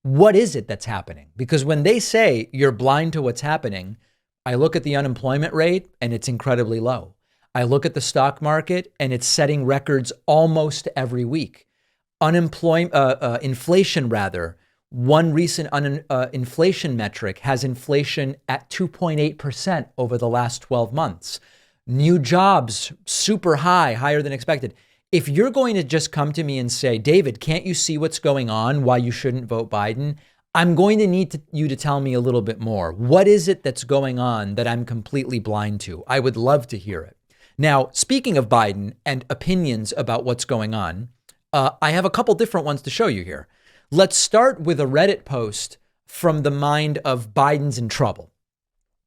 what is it that's happening? Because when they say you're blind to what's happening, I look at the unemployment rate and it's incredibly low. I look at the stock market and it's setting records almost every week. Inflation rather. One recent inflation metric has inflation at 2.8% over the last 12 months. New jobs, super high, higher than expected. If you're going to just come to me and say, David, can't you see what's going on, why you shouldn't vote Biden? I'm going to need you to tell me a little bit more. What is it that's going on that I'm completely blind to? I would love to hear it. Now, speaking of Biden and opinions about what's going on, I have a couple different ones to show you here. Let's start with a Reddit post from the mind of Biden's in trouble.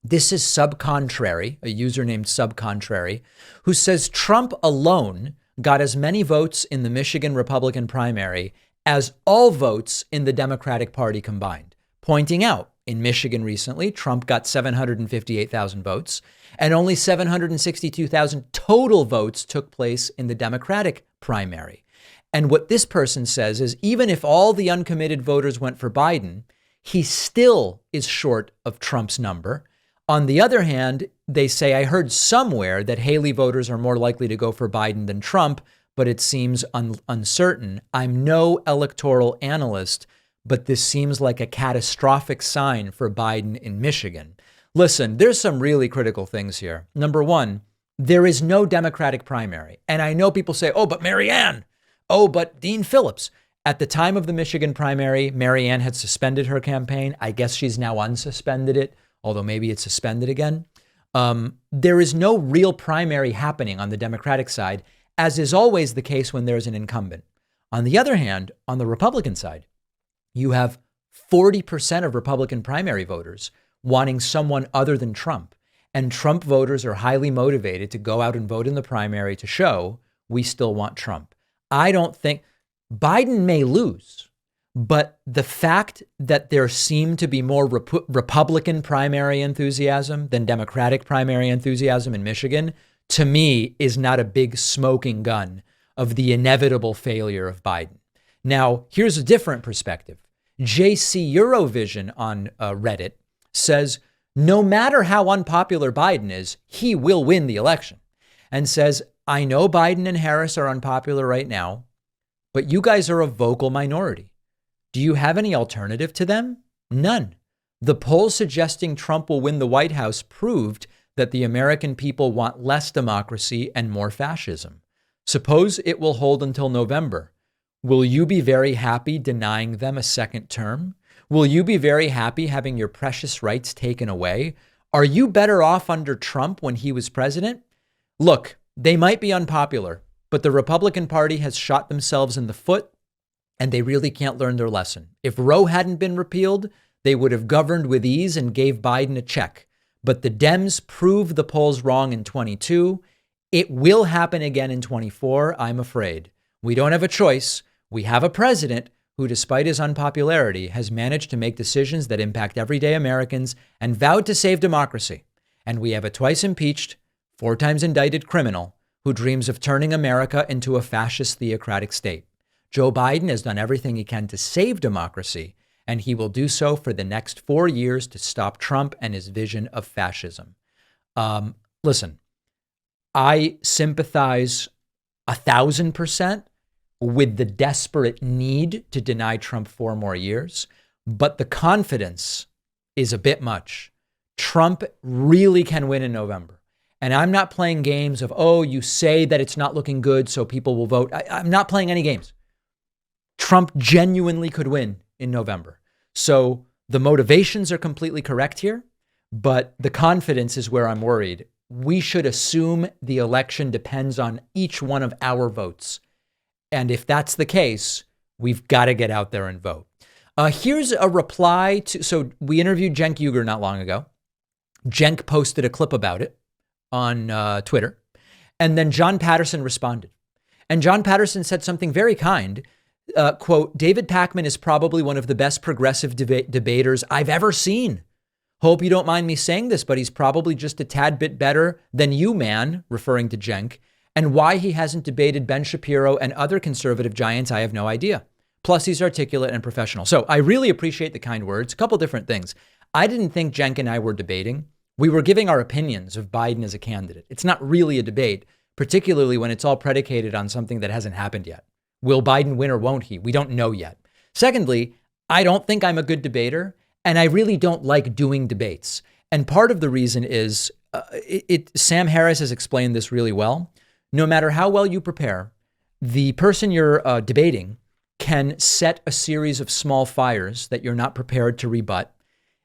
This is Subcontrary, a user named Subcontrary, who says Trump alone got as many votes in the Michigan Republican primary as all votes in the Democratic Party combined, pointing out in Michigan recently, Trump got 758,000 votes and only 762,000 total votes took place in the Democratic primary. And what this person says is even if all the uncommitted voters went for Biden, he still is short of Trump's number. On the other hand, they say, I heard somewhere that Haley voters are more likely to go for Biden than Trump, but it seems uncertain. I'm no electoral analyst, but this seems like a catastrophic sign for Biden in Michigan. Listen, there's some really critical things here. Number one, there is no Democratic primary. And I know people say, oh, but Marianne. Oh, but Dean Phillips. At the time of the Michigan primary, Marianne had suspended her campaign. I guess she's now unsuspended it, although maybe it's suspended again. There is no real primary happening on the Democratic side, as is always the case when there's an incumbent. On the other hand, on the Republican side, you have 40% of Republican primary voters wanting someone other than Trump. And Trump voters are highly motivated to go out and vote in the primary to show we still want Trump. I don't think Biden may lose, but the fact that there seemed to be more Republican primary enthusiasm than Democratic primary enthusiasm in Michigan, to me, is not a big smoking gun of the inevitable failure of Biden. Now, here's a different perspective. JC Eurovision on Reddit says, no matter how unpopular Biden is, he will win the election, and says, I know Biden and Harris are unpopular right now, but you guys are a vocal minority. Do you have any alternative to them? None. The polls suggesting Trump will win the White House proved that the American people want less democracy and more fascism. Suppose it will hold until November. Will you be very happy denying them a second term? Will you be very happy having your precious rights taken away? Are you better off under Trump when he was president? Look, they might be unpopular, but the Republican Party has shot themselves in the foot and they really can't learn their lesson. If Roe hadn't been repealed, they would have governed with ease and gave Biden a check. But the Dems proved the polls wrong in 22. It will happen again in 24, I'm afraid. We don't have a choice. We have a president who, despite his unpopularity, has managed to make decisions that impact everyday Americans and vowed to save democracy. And we have a twice impeached, 4 times indicted criminal who dreams of turning America into a fascist theocratic state. Joe Biden has done everything he can to save democracy, and he will do so for the next 4 years to stop Trump and his vision of fascism. Listen, I sympathize 1,000% with the desperate need to deny Trump 4 more years, but the confidence is a bit much. Trump really can win in November. And I'm not playing games of, oh, you say that it's not looking good, so people will vote. I'm not playing any games. Trump genuinely could win in November. So the motivations are completely correct here, but the confidence is where I'm worried. We should assume the election depends on each one of our votes. And if that's the case, we've got to get out there and vote. Here's a reply to, so we interviewed Cenk Uygur not long ago. Cenk posted a clip about it on Twitter. And then John Patterson responded. And John Patterson said something very kind. Quote, David Pakman is probably one of the best progressive debaters I've ever seen. Hope you don't mind me saying this, but he's probably just a tad bit better than you, man, referring to Cenk. And why he hasn't debated Ben Shapiro and other conservative giants, I have no idea. Plus, he's articulate and professional. So I really appreciate the kind words. A couple different things. I didn't think Cenk and I were debating. We were giving our opinions of Biden as a candidate. It's not really a debate, particularly when it's all predicated on something that hasn't happened yet. Will Biden win or won't he? We don't know yet. Secondly, I don't think I'm a good debater, and I really don't like doing debates. And part of the reason is, Sam Harris has explained this really well. No matter how well you prepare, the person you're debating can set a series of small fires that you're not prepared to rebut.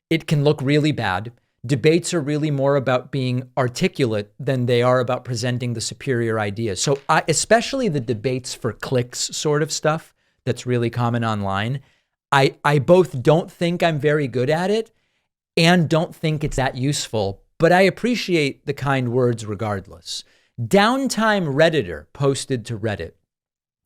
It can look really bad. Debates are really more about being articulate than they are about presenting the superior ideas. So especially the debates for clicks sort of stuff that's really common online, I both don't think I'm very good at it and don't think it's that useful, but I appreciate the kind words regardless. Downtime Redditor posted to Reddit,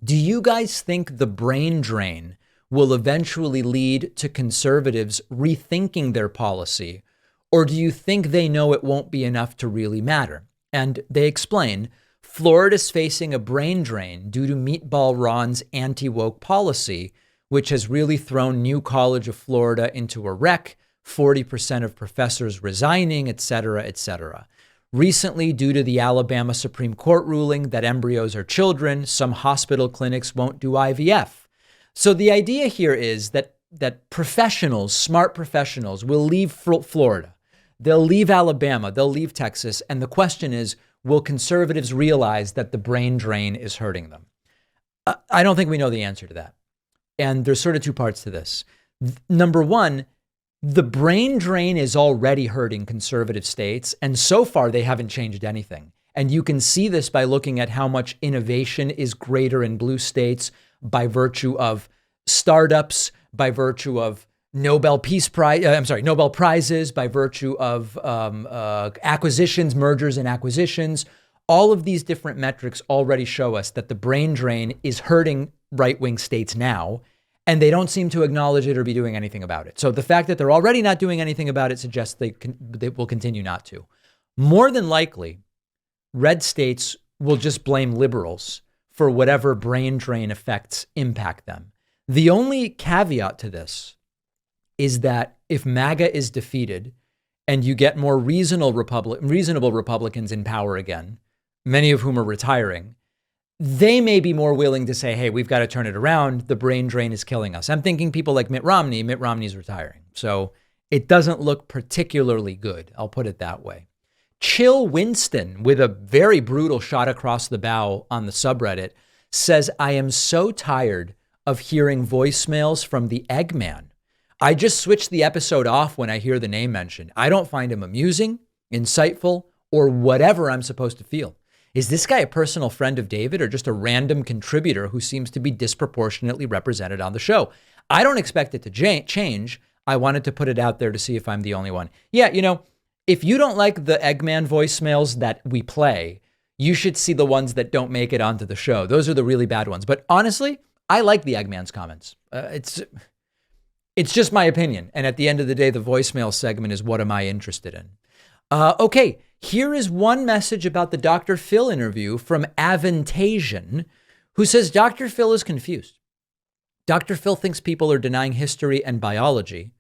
do you guys think the brain drain will eventually lead to conservatives rethinking their policy? Or do you think they know it won't be enough to really matter? And they explain, Florida's facing a brain drain due to Meatball Ron's anti-woke policy, which has really thrown New College of Florida into a wreck, 40% of professors resigning, et cetera, et cetera. Recently, due to the Alabama Supreme Court ruling that embryos are children, some hospital clinics won't do IVF. So the idea here is that professionals, smart professionals, will leave Florida. They'll leave Alabama. They'll leave Texas. And the question is, will conservatives realize that the brain drain is hurting them? I don't think we know the answer to that. And there's sort of two parts to this. Number one, the brain drain is already hurting conservative states, and so far they haven't changed anything. And you can see this by looking at how much innovation is greater in blue states by virtue of startups, by virtue of Nobel Prizes, by virtue of acquisitions, mergers and acquisitions. All of these different metrics already show us that the brain drain is hurting right-wing states now, and they don't seem to acknowledge it or be doing anything about it. So the fact that they're already not doing anything about it suggests they will continue not to. More than likely, red states will just blame liberals for whatever brain drain effects impact them. The only caveat to this is that if MAGA is defeated and you get more reasonable Republicans in power again, many of whom are retiring, they may be more willing to say, hey, we've got to turn it around. The brain drain is killing us. I'm thinking people like Mitt Romney. Mitt Romney's retiring. So it doesn't look particularly good. I'll put it that way. Chill Winston, with a very brutal shot across the bow on the subreddit, says, I am so tired of hearing voicemails from the Eggman. I just switch the episode off when I hear the name mentioned. I don't find him amusing, insightful, or whatever I'm supposed to feel. Is this guy a personal friend of David or just a random contributor who seems to be disproportionately represented on the show? I don't expect it to change. I wanted to put it out there to see if I'm the only one. Yeah, you know, if you don't like the Eggman voicemails that we play, you should see the ones that don't make it onto the show. Those are the really bad ones. But honestly, I like the Eggman's comments. It's just my opinion. And at the end of the day, the voicemail segment is what am I interested in? Okay, here is one message about the Dr. Phil interview from Avantasian, who says Dr. Phil is confused. Dr. Phil thinks people are denying history and biology,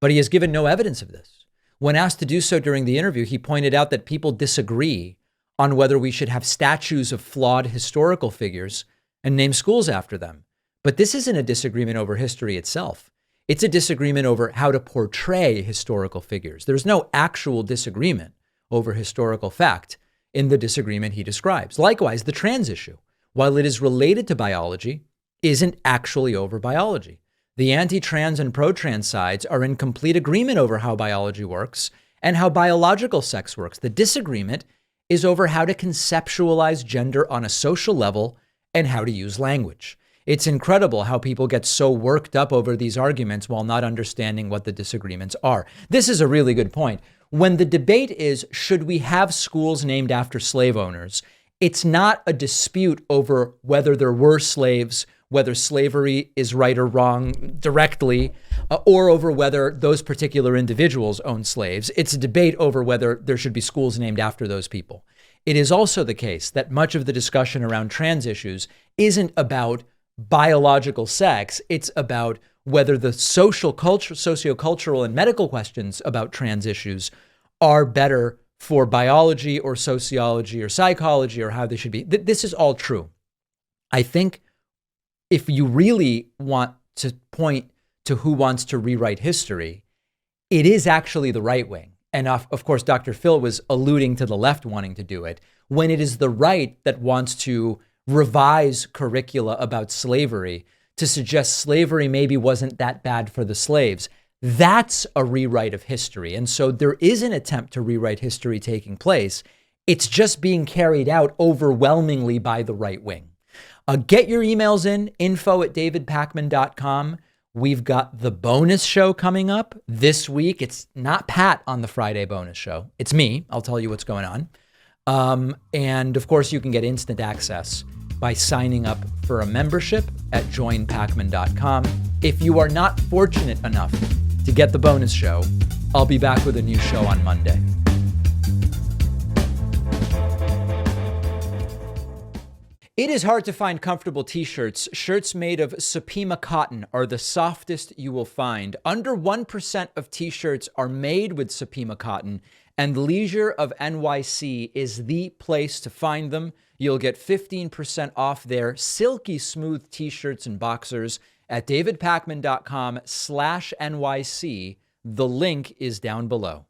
but he has given no evidence of this. When asked to do so during the interview, he pointed out that people disagree on whether we should have statues of flawed historical figures and name schools after them. But this isn't a disagreement over history itself. It's a disagreement over how to portray historical figures. There's no actual disagreement over historical fact. in the disagreement he describes. Likewise, the trans issue, while it is related to biology, isn't actually over biology. The anti-trans and pro-trans sides are in complete agreement over how biology works and how biological sex works. The disagreement is over how to conceptualize gender on a social level and how to use language. It's incredible how people get so worked up over these arguments while not understanding what the disagreements are. This is a really good point. When the debate is, should we have schools named after slave owners, it's not a dispute over whether there were slaves, whether slavery is right or wrong directly, or over whether those particular individuals own slaves. It's a debate over whether there should be schools named after those people. It is also the case that much of the discussion around trans issues isn't about biological sex. It's about whether the sociocultural and medical questions about trans issues are better for biology or sociology or psychology or how they should be. This is all true. I think if you really want to point to who wants to rewrite history, it is actually the right wing. And of course, Dr. Phil was alluding to the left wanting to do it, when it is the right that wants to revise curricula about slavery to suggest slavery maybe wasn't that bad for the slaves. That's a rewrite of history. And so there is an attempt to rewrite history taking place. It's just being carried out overwhelmingly by the right wing. Get your emails in, info@davidpakman.com. We've got the bonus show coming up this week. It's not Pat on the Friday bonus show. It's me. I'll tell you what's going on. And of course, you can get instant access by signing up for a membership at joinpakman.com. If you are not fortunate enough to get the bonus show, I'll be back with a new show on Monday. It is hard to find comfortable t-shirts. Shirts made of Supima cotton are the softest you will find. Under 1% of t-shirts are made with Supima cotton, and Leisure of NYC is the place to find them. You'll get 15% off their silky smooth t-shirts and boxers at davidpakman.com/NYC. The link is down below.